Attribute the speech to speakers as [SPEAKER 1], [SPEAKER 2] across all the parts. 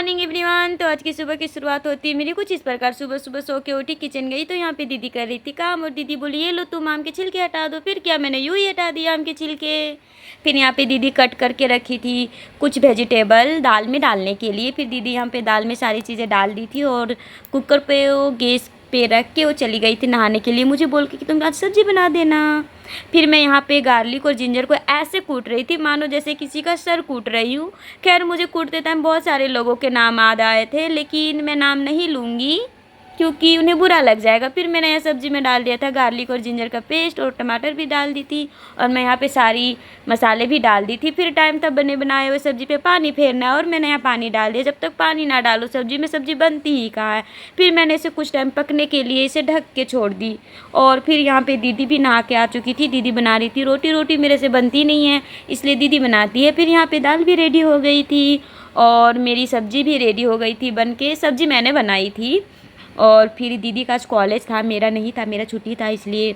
[SPEAKER 1] Morning everyone. तो आज की सुबह की शुरुआत होती है मेरी कुछ इस प्रकार। सुबह सुबह सो के उठी, किचन गई तो यहाँ पे दीदी कर रही थी काम, और दीदी बोली ये लो तुम आम के छिलके हटा दो। फिर क्या, मैंने यूँ ही हटा दिया आम के छिलके। फिर यहाँ पे दीदी कट करके रखी थी कुछ वेजिटेबल दाल में डालने के लिए। फिर दीदी यहाँ पे दाल में सारी चीज़ें डाल दी थी और कुकर पे वो गैस पे रख के वो चली गई थी नहाने के लिए, मुझे बोल के कि तुम आज सब्जी बना देना। फिर मैं यहाँ पे गार्लिक और जिंजर को ऐसे कूट रही थी मानो जैसे किसी का सर कूट रही हूँ। खैर मुझे कूटते टाइम बहुत सारे लोगों के नाम याद आए थे, लेकिन मैं नाम नहीं लूँगी क्योंकि उन्हें बुरा लग जाएगा। फिर मैंने यहाँ सब्ज़ी में डाल दिया था गार्लिक और जिंजर का पेस्ट, और टमाटर भी डाल दी थी, और मैं यहाँ पे सारी मसाले भी डाल दी थी। फिर टाइम तब बने बनाए हुए सब्ज़ी पे पानी फेरना है, और मैंने यहाँ पानी डाल दिया। जब तक पानी ना डालो सब्ज़ी में, सब्ज़ी बनती ही कहाँ है। फिर मैंने इसे कुछ टाइम पकने के लिए इसे ढक के छोड़ दी। और फिर यहाँ पे दीदी भी नहा के आ चुकी थी, दीदी बना रही थी रोटी। रोटी मेरे से बनती नहीं है इसलिए दीदी बनाती है। फिर यहाँ पे दाल भी रेडी हो गई थी और मेरी सब्ज़ी भी रेडी हो गई थी बन के। सब्ज़ी मैंने बनाई थी। और फिर दीदी का आज कॉलेज था, मेरा नहीं था, मेरा छुट्टी था, इसलिए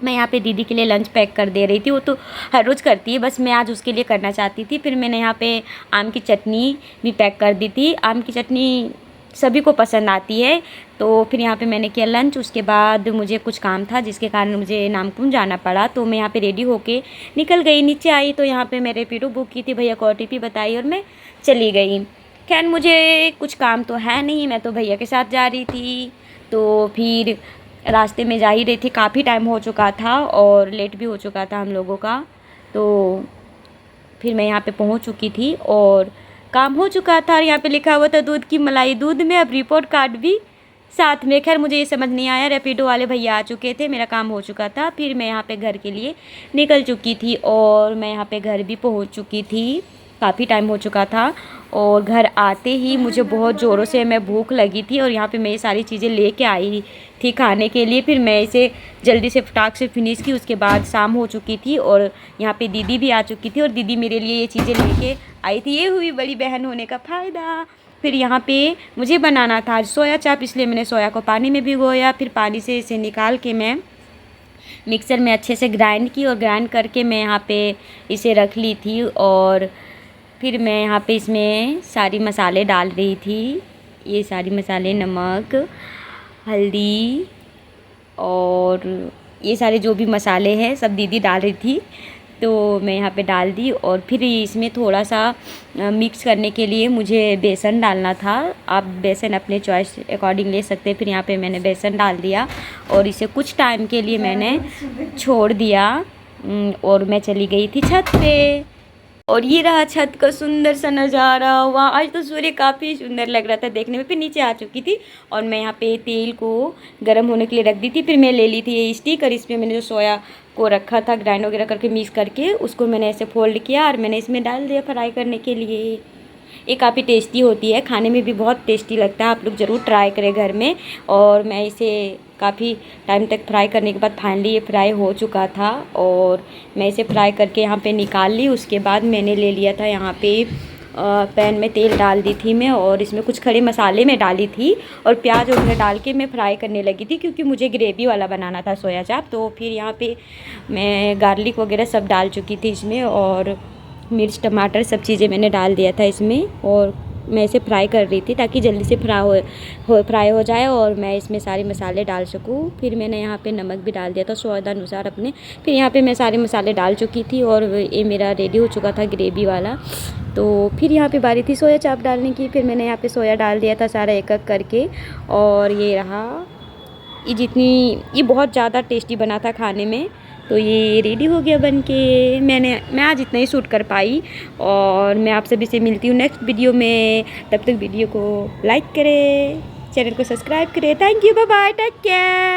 [SPEAKER 1] मैं यहाँ पे दीदी के लिए लंच पैक कर दे रही थी। वो तो हर रोज़ करती है, बस मैं आज उसके लिए करना चाहती थी। फिर मैंने यहाँ पे आम की चटनी भी पैक कर दी थी। आम की चटनी सभी को पसंद आती है। तो फिर यहाँ पे मैंने किया लंच। उसके बाद मुझे कुछ काम था जिसके कारण मुझे नामकुम जाना पड़ा, तो मैं यहाँ पे रेडी होके निकल गई। नीचे आई तो यहाँ पे मैं रैपिडो बुक की थी, भैया को OTP बताई और मैं चली गई। खैर मुझे कुछ काम तो है नहीं, मैं तो भैया के साथ जा रही थी। तो फिर रास्ते में जा ही रही थी, काफ़ी टाइम हो चुका था और लेट भी हो चुका था हम लोगों का। तो फिर मैं यहाँ पे पहुँच चुकी थी और काम हो चुका था। और यहाँ पे लिखा हुआ था दूध की मलाई दूध में, अब रिपोर्ट कार्ड भी साथ में। खैर मुझे ये समझ नहीं आया, रैपिडो वाले भैया आ चुके थे, मेरा काम हो चुका था। फिर मैं यहाँ पे घर के लिए निकल चुकी थी और मैं यहाँ पे घर भी पहुँच चुकी थी, काफ़ी टाइम हो चुका था। और घर आते ही मुझे बहुत ज़ोरों से मैं भूख लगी थी, और यहाँ पे मैं ये सारी चीज़ें लेके आई थी खाने के लिए। फिर मैं इसे जल्दी से फटाक से फिनिश की। उसके बाद शाम हो चुकी थी और यहाँ पे दीदी भी आ चुकी थी, और दीदी मेरे लिए ये चीज़ें लेके आई थी। ये हुई बड़ी बहन होने का फ़ायदा। फिर यहाँ पे मुझे बनाना था आज सोया चाप, इसलिए मैंने सोया को पानी में भिगोया। फिर पानी से इसे निकाल के मैं मिक्सर में अच्छे से ग्राइंड की, और ग्राइंड करके मैं यहाँ पे इसे रख ली थी। और फिर मैं यहाँ पे इसमें सारी मसाले डाल रही थी। ये सारी मसाले, नमक, हल्दी और ये सारे जो भी मसाले हैं सब दीदी डाल रही थी, तो मैं यहाँ पे डाल दी। और फिर इसमें थोड़ा सा मिक्स करने के लिए मुझे बेसन डालना था। आप बेसन अपने चॉइस अकॉर्डिंग ले सकते हैं। फिर यहाँ पे मैंने बेसन डाल दिया और इसे कुछ टाइम के लिए मैंने छोड़ दिया, और मैं चली गई थी छत पे। और ये रहा छत का सुंदर सा नज़ारा। वहाँ आज तो सूर्य काफ़ी सुंदर लग रहा था देखने में। फिर नीचे आ चुकी थी और मैं यहाँ पे तेल को गर्म होने के लिए रख दी थी। फिर मैं ले ली थी ये स्टिक, और इसमें मैंने जो सोया को रखा था ग्राइंड वगैरह करके मिक्स करके, उसको मैंने ऐसे फोल्ड किया और मैंने इसमें डाल दिया फ्राई करने के लिए। ये काफ़ी टेस्टी होती है, खाने में भी बहुत टेस्टी लगता है। आप लोग ज़रूर ट्राई करें घर में। और मैं इसे काफ़ी टाइम तक फ्राई करने के बाद फाइनली ये फ्राई हो चुका था, और मैं इसे फ्राई करके यहाँ पे निकाल ली। उसके बाद मैंने ले लिया था यहाँ पे पैन में तेल डाल दी थी मैं, और इसमें कुछ खड़े मसाले में डाली थी, और प्याज वगैरह डाल के मैं फ्राई करने लगी थी क्योंकि मुझे ग्रेवी वाला बनाना था सोया चाप। तो फिर यहाँ पे मैं गार्लिक वगैरह सब डाल चुकी थी इसमें, और मिर्च, टमाटर सब चीज़ें मैंने डाल दिया था इसमें। और मैं इसे फ्राई कर रही थी ताकि जल्दी से फ्राई हो जाए और मैं इसमें सारे मसाले डाल सकूँ। फिर मैंने यहाँ पे नमक भी डाल दिया था स्वाद अनुसार अपने। फिर यहाँ पे मैं सारे मसाले डाल चुकी थी और ये मेरा रेडी हो चुका था ग्रेवी वाला। तो फिर यहाँ पे बारी थी सोया चाप डालने की। फिर मैंने यहाँ पे सोया डाल दिया था सारा एक एक करके, और ये रहा। ये बहुत ज़्यादा टेस्टी बना था खाने में। तो ये रेडी हो गया बन के। मैं आज इतना ही शूट कर पाई, और मैं आप सभी से मिलती हूँ नेक्स्ट वीडियो में। तब तक वीडियो को लाइक करें, चैनल को सब्सक्राइब करें। Thank you, bye bye, take care.